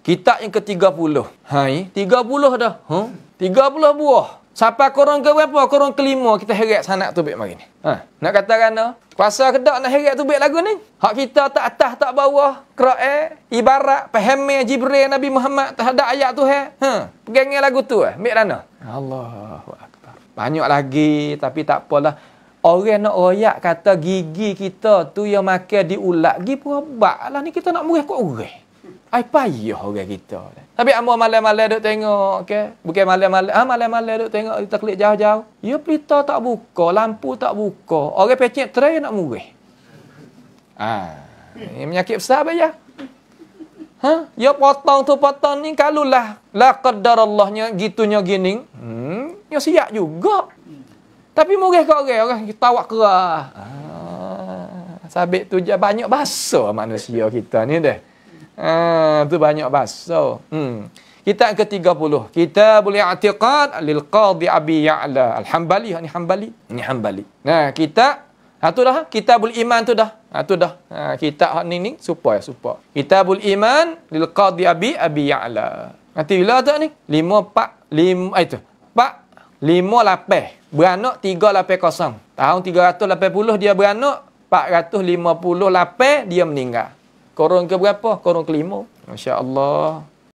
Kitab yang ke-30. Hai, 30 dah. 30 buah. Sampai korang ke berapa? Korang kelima kita heret sanak tu baik mari ni. Nak kata kerana kuasa kedak nak heret tu baik lagu ni. Hak kita tak atas tak bawah. Qira'ah ibarat faham Jibril Nabi Muhammad terhadap ayat tu pegang lagu tu baik dana. Allahu akbar. Banyak lagi tapi tak apalah. Orang nak royak kata gigi kita tu yang makan diulat gi perabaklah ni kita nak murah kat orang. Ai payah orang kita. Tapi amo malam-malam duk tengok, okey. Bukan malam-malam, malam-malam duk tengok taklid jauh-jauh. Ya pelita tak buka, lampu tak buka. Orang pecek tray nak murih. Ini penyakit besar bayar. Ya potong tu potong ni kalulah la qadarallahnya gitunya gini. Ya siap juga. Tapi murih kat orang kita awak kerah. Sabit tu je banyak bahasa manusia kita ni dah. Tu banyak bahasa. Kitab ke-30. Kitabul I'tiqad lil Qadhi Abi Ya'la Al-Hambali. Ini Hambali. Nah, kitab tu dah. Kitabul Iman tu dah. Tu dah. Kitab ni supaya. Kitabul Iman lil Qadhi Abi Ya'la. Nanti bila tu ni? 5 itu. 5 beranak 380. Tahun 380 dia beranak, 458 dia meninggal. Korang ke berapa? Korang ke-5. Masya-Allah.